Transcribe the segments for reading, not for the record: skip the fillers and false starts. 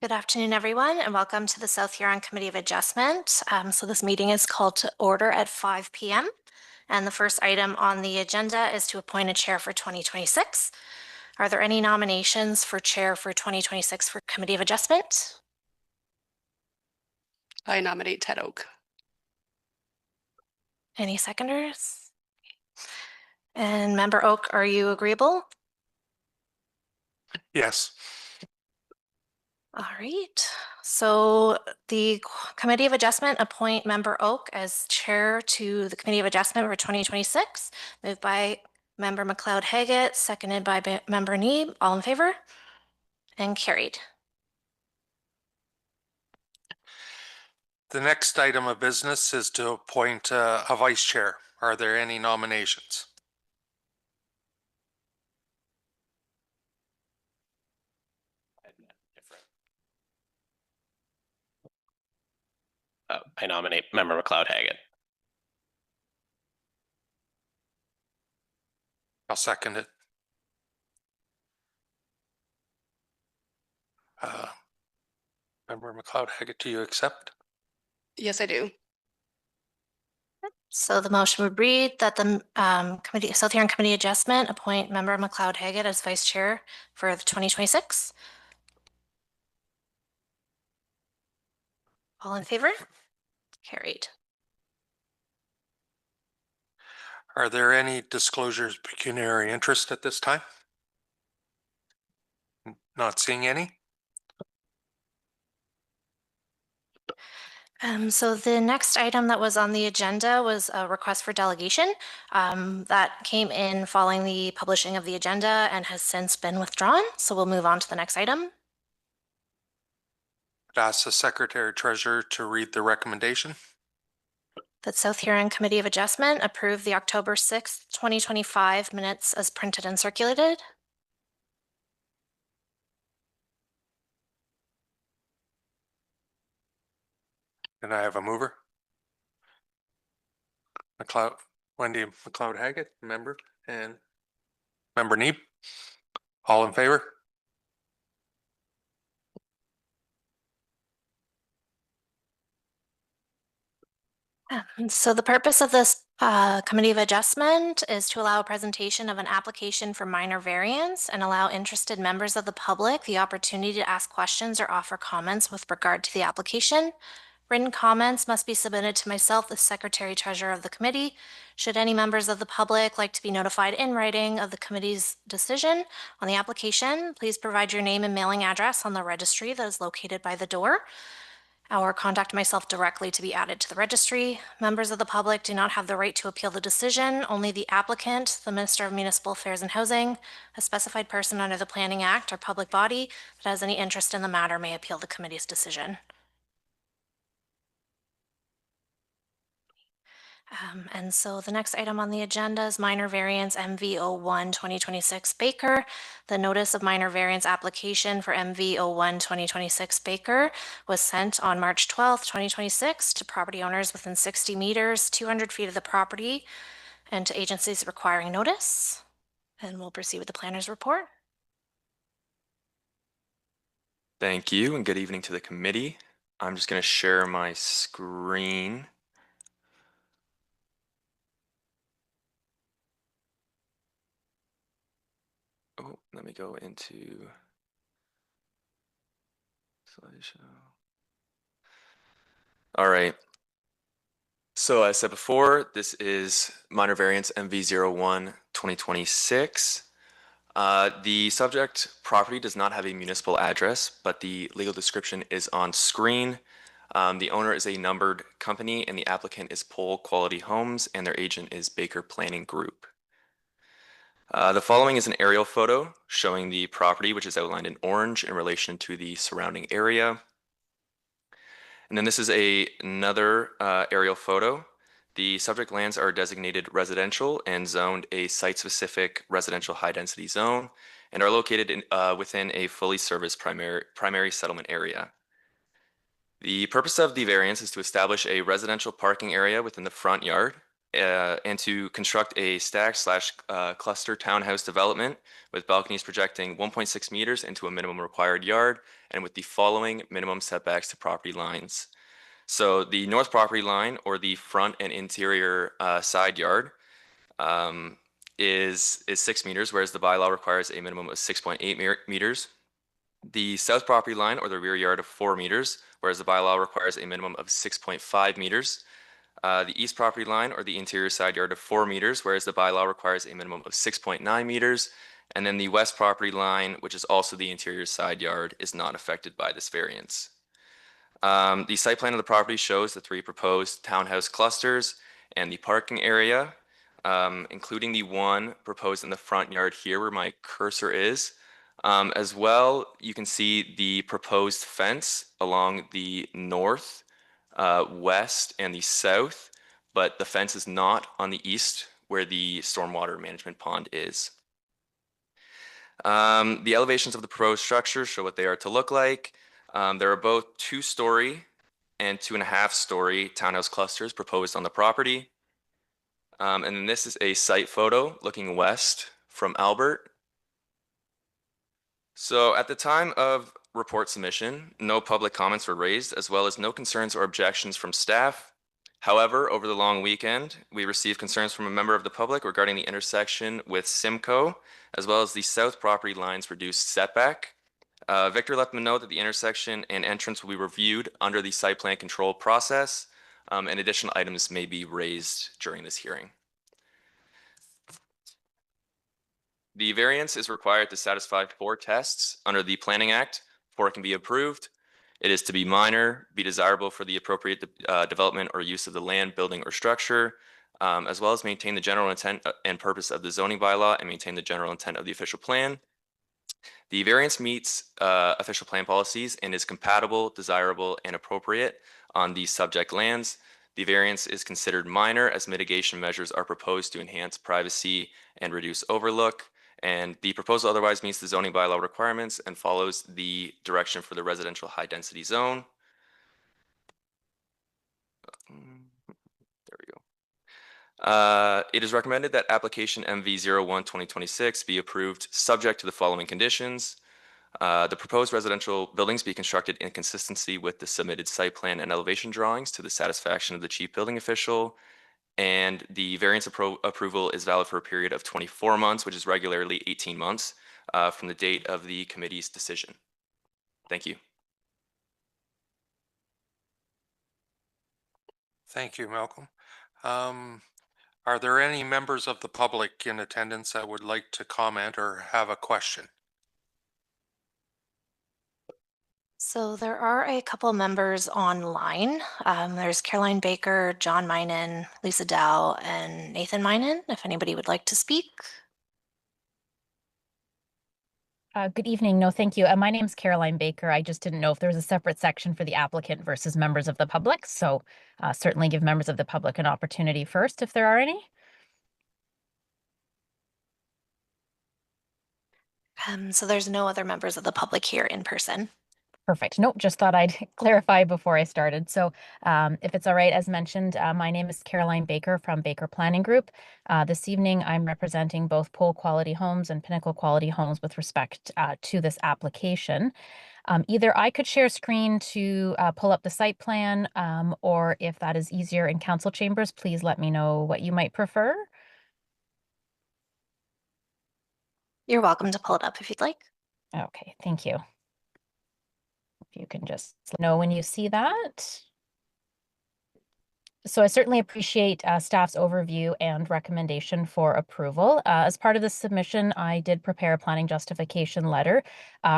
Good afternoon, everyone, and welcome to the South Huron Committee of Adjustment. This meeting is called to order at 5 p.m. And the first item on the agenda is to appoint a chair for 2026. Are there any nominations for chair for 2026 for Committee of Adjustment? I nominate Ted Oak. Any seconders? And Member Oak, are you agreeable? Yes. All right. So the Committee of Adjustment appoint Member Oak as chair to the Committee of Adjustment for 2026. Moved by Member McLeod-Haggett, seconded by Member Neeb. All in favor? And carried. The next item of business is to appoint a vice chair. Are there any nominations? I nominate Member McLeod-Haggett. I'll second it. Member McLeod-Haggett, do you accept? Yes, I do. So the motion would read that the South Huron Committee Adjustment appoint Member McLeod-Haggett as vice chair for the 2026. All in favor? Carried. Are there any disclosures of pecuniary interest at this time? Not seeing any. So the next item that was on the agenda was a request for delegation that came in following the publishing of the agenda and has since been withdrawn. So we'll move on to the next item. I'd ask the Secretary Treasurer to read the recommendation. That South Huron Committee of Adjustment approve the October 6th, 2025 minutes as printed and circulated. And I have a mover. Wendy McLeod-Haggett, member, and Member Neeb. All in favor? So the purpose of this Committee of Adjustment is to allow a presentation of an application for minor variance and allow interested members of the public the opportunity to ask questions or offer comments with regard to the application. Written comments must be submitted to myself, the Secretary Treasurer of the committee. Should any members of the public like to be notified in writing of the committee's decision on the application, please provide your name and mailing address on the registry that is located by the door, or contact myself directly to be added to the registry. Members of the public do not have the right to appeal the decision. Only the applicant, the Minister of Municipal Affairs and Housing, a specified person under the Planning Act or public body that has any interest in the matter may appeal the committee's decision. And so the next item on the agenda is minor variance MV01 2026 Baker. The notice of minor variance application for MV01 2026 Baker was sent on March 12th, 2026 to property owners within 60 meters, 200 feet of the property, and to agencies requiring notice. And we'll proceed with the planner's report. Thank you and good evening to the committee. I'm just going to share my screen. Oh, let me go into slideshow. All right. So as I said before, this is minor variance MV01 2026. The subject property does not have a municipal address, but the legal description is on screen. The owner is a numbered company and the applicant is Pole Quality Homes and their agent is Baker Planning Group. The following is an aerial photo showing the property, which is outlined in orange in relation to the surrounding area. And then this is another aerial photo. The subject lands are designated residential and zoned a site-specific residential high-density zone and are located within a fully serviced primary settlement area. The purpose of the variance is to establish a residential parking area within the front yard and to construct a stack/cluster townhouse development with balconies projecting 1.6 meters into a minimum required yard and with the following minimum setbacks to property lines. So the north property line, or the front and interior side yard, is 6 meters, whereas the bylaw requires a minimum of 6.8 meters. The south property line, or the rear yard, of 4 meters, whereas the bylaw requires a minimum of 6.5 meters. The east property line, or the interior side yard, of 4 meters, whereas the bylaw requires a minimum of 6.9 meters. And then the west property line, which is also the interior side yard, is not affected by this variance. The site plan of the property shows the 3 proposed townhouse clusters and the parking area, including the one proposed in the front yard here where my cursor is. As well, you can see the proposed fence along the north, west, and the south, but the fence is not on the east where the stormwater management pond is. The elevations of the proposed structures show what they are to look like. There are both 2-story and 2.5-story townhouse clusters proposed on the property. And then this is a site photo looking west from Albert. So at the time of report submission, no public comments were raised, as well as no concerns or objections from staff. However, over the long weekend, we received concerns from a member of the public regarding the intersection with Simcoe, as well as the south property line's reduced setback. Victor let them know that the intersection and entrance will be reviewed under the site plan control process, and additional items may be raised during this hearing. The variance is required to satisfy 4 tests under the Planning Act before it can be approved. It is to be minor, be desirable for the appropriate development or use of the land, building, or structure, as well as maintain the general intent and purpose of the zoning bylaw and maintain the general intent of the official plan. The variance meets official plan policies and is compatible, desirable, and appropriate on the subject lands. The variance is considered minor as mitigation measures are proposed to enhance privacy and reduce overlook. And the proposal otherwise meets the zoning bylaw requirements and follows the direction for the residential high density zone. There we go. It is recommended that application MV01-2026 be approved subject to the following conditions. The proposed residential buildings be constructed in consistency with the submitted site plan and elevation drawings to the satisfaction of the chief building official. And the variance approval is valid for a period of 24 months, which is regularly 18 months from the date of the committee's decision. Thank you. Thank you, Malcolm. Are there any members of the public in attendance that would like to comment or have a question? So there are a couple members online. There's Caroline Baker, John Minen, Lisa Dow, and Nathan Minen, if anybody would like to speak. Good evening. No, thank you. My name's Caroline Baker. I just didn't know if there was a separate section for the applicant versus members of the public. So certainly give members of the public an opportunity first if there are any. So there's no other members of the public here in person. Perfect. Nope, just thought I'd clarify before I started. So if it's all right, as mentioned, my name is Caroline Baker from Baker Planning Group. This evening, I'm representing both Pole Quality Homes and Pinnacle Quality Homes with respect to this application. Either I could share screen to pull up the site plan, or if that is easier in council chambers, please let me know what you might prefer. You're welcome to pull it up if you'd like. Okay, thank you. If you can just know when you see that. So I certainly appreciate staff's overview and recommendation for approval. As part of this submission, I did prepare a planning justification letter,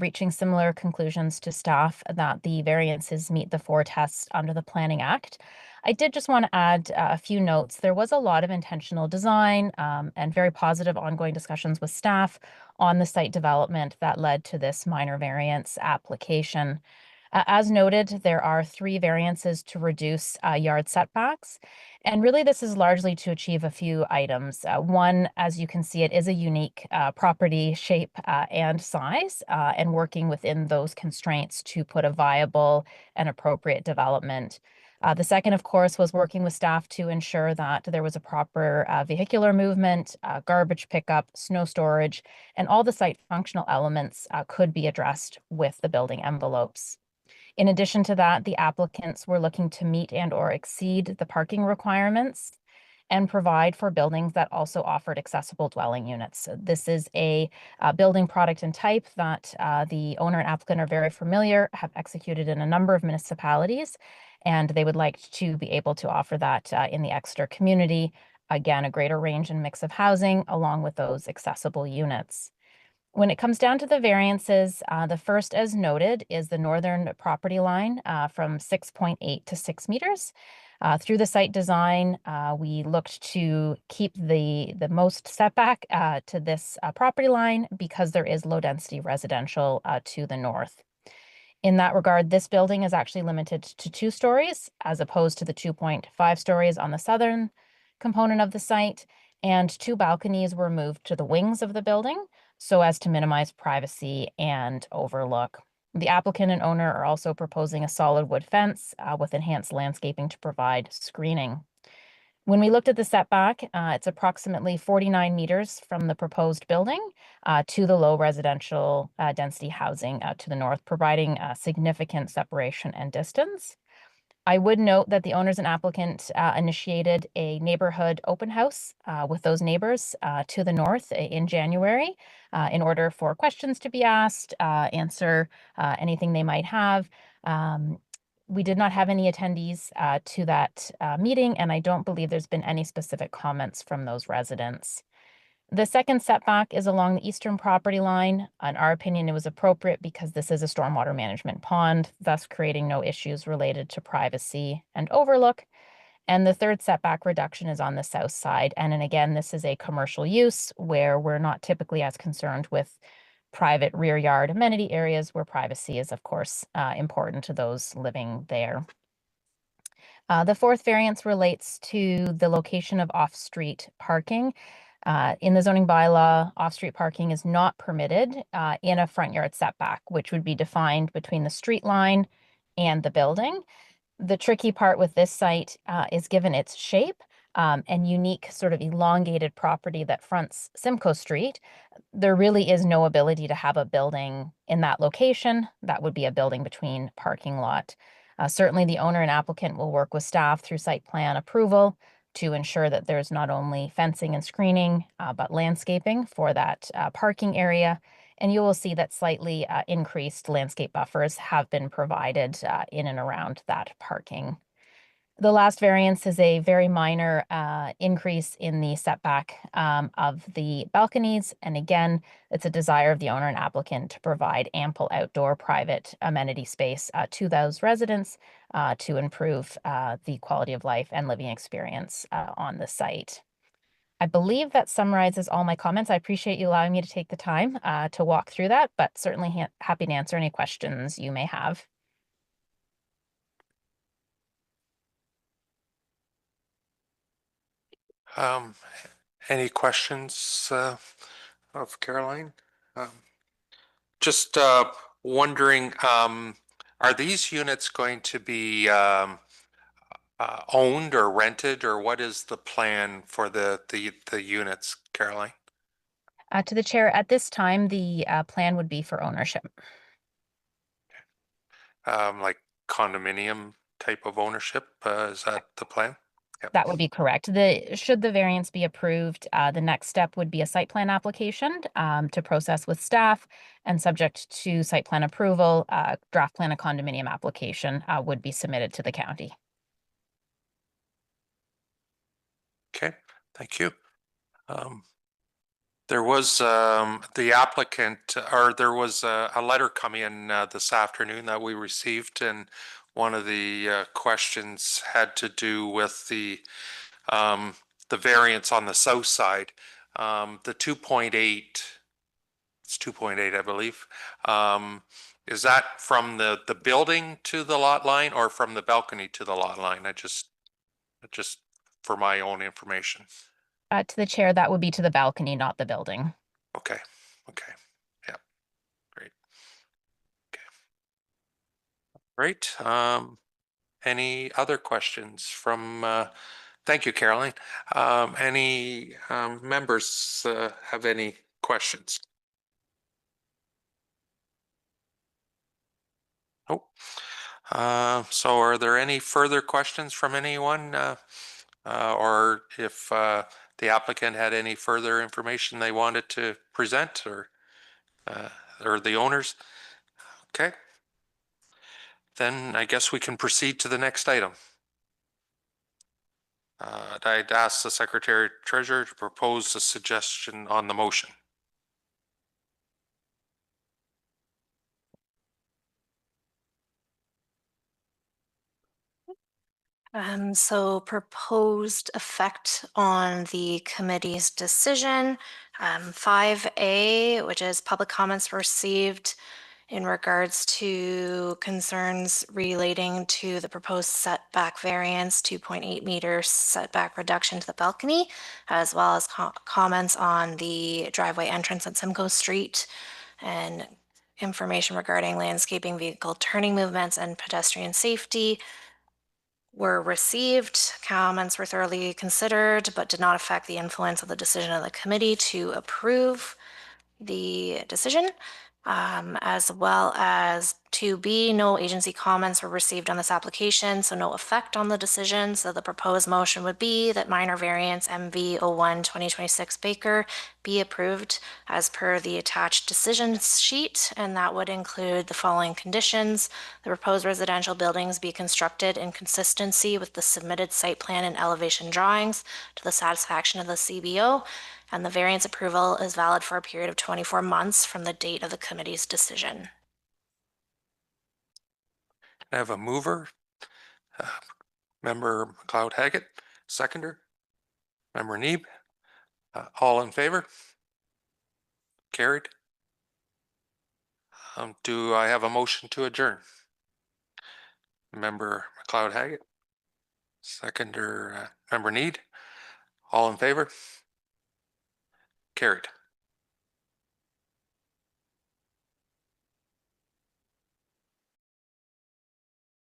reaching similar conclusions to staff that the variances meet the 4 tests under the Planning Act. I did just want to add a few notes. There was a lot of intentional design and very positive ongoing discussions with staff on the site development that led to this minor variance application. As noted, there are 3 variances to reduce yard setbacks. And really, this is largely to achieve a few items. One, as you can see, it is a unique property shape and size, and working within those constraints to put a viable and appropriate development. The second, of course, was working with staff to ensure that there was a proper vehicular movement, garbage pickup, snow storage, and all the site functional elements could be addressed with the building envelopes. In addition to that, the applicants were looking to meet and or exceed the parking requirements and provide for buildings that also offered accessible dwelling units. So this is a building product and type that the owner and applicant are very familiar, have executed in a number of municipalities, and they would like to be able to offer that in the Exeter community. Again, a greater range and mix of housing along with those accessible units. When it comes down to the variances, the first, as noted, is the northern property line from 6.8 to 6 meters. Through the site design, we looked to keep the most setback to this property line because there is low density residential to the north. In that regard, this building is actually limited to 2 stories as opposed to the 2.5 stories on the southern component of the site, and 2 balconies were moved to the wings of the building so as to minimize privacy and overlook. The applicant and owner are also proposing a solid wood fence with enhanced landscaping to provide screening. When we looked at the setback, it's approximately 49 meters from the proposed building to the low residential density housing to the north, providing significant separation and distance. I would note that the owners and applicant initiated a neighborhood open house with those neighbors to the north in January in order for questions to be asked, answer anything they might have. We did not have any attendees to that meeting, and I don't believe there's been any specific comments from those residents. The second setback is along the eastern property line. In our opinion, it was appropriate because this is a stormwater management pond, thus creating no issues related to privacy and overlook. And the third setback reduction is on the south side. And then again, this is a commercial use where we're not typically as concerned with private rear yard amenity areas where privacy is, of course, important to those living there. The fourth variance relates to the location of off-street parking. In the zoning bylaw, off-street parking is not permitted in a front yard setback, which would be defined between the street line and the building. The tricky part with this site is given its shape and unique sort of elongated property that fronts Simcoe Street, there really is no ability to have a building in that location. That would be a building between parking lot. Certainly the owner and applicant will work with staff through site plan approval to ensure that there's not only fencing and screening, but landscaping for that parking area. And you will see that slightly increased landscape buffers have been provided in and around that parking. The last variance is a very minor increase in the setback of the balconies. And again, it's a desire of the owner and applicant to provide ample outdoor private amenity space to those residents to improve the quality of life and living experience on the site. I believe that summarizes all my comments. I appreciate you allowing me to take the time to walk through that, but certainly happy to answer any questions you may have. Any questions of Caroline? Just wondering, are these units going to be owned or rented, or what is the plan for the units, Caroline? To the chair, at this time, the plan would be for ownership. Like condominium type of ownership, is that the plan? Yep. That would be correct. Should the variance be approved, the next step would be a site plan application to process with staff, and subject to site plan approval, draft plan of condominium application would be submitted to the county. Okay, thank you. There was the applicant, or there was a letter coming in this afternoon that we received, and one of the questions had to do with the variance on the south side, the 2.8. It's 2.8, I believe. Is that from the building to the lot line, or from the balcony to the lot line? I just for my own information. To the chair, that would be to the balcony, not the building. Okay. Okay. Yeah. Great. Okay. Great. Any other questions from, thank you, Caroline. Any members have any questions? Oh, so are there any further questions from anyone? Or if the applicant had any further information they wanted to present or the owners? Okay. Then I guess we can proceed to the next item. I'd ask the Secretary Treasurer to propose a suggestion on the motion. So proposed effect on the committee's decision. 5A, which is public comments received in regards to concerns relating to the proposed setback variance, 2.8 meters setback reduction to the balcony, as well as comments on the driveway entrance at Simcoe Street and information regarding landscaping, vehicle turning movements, and pedestrian safety were received. Comments were thoroughly considered, but did not affect the influence of the decision of the committee to approve the decision. As well as 2B, no agency comments were received on this application, so no effect on the decision. So the proposed motion would be that minor variance MV 01 2026 Baker be approved as per the attached decision sheet, and that would include the following conditions. The proposed residential buildings be constructed in consistency with the submitted site plan and elevation drawings to the satisfaction of the CBO, and the variance approval is valid for a period of 24 months from the date of the committee's decision. I have a mover, Member McLeod Haggett, seconder, Member Neeb. All in favor? Carried. Do I have a motion to adjourn? Member McLeod Haggett, seconder, Member Need. All in favor? Carried.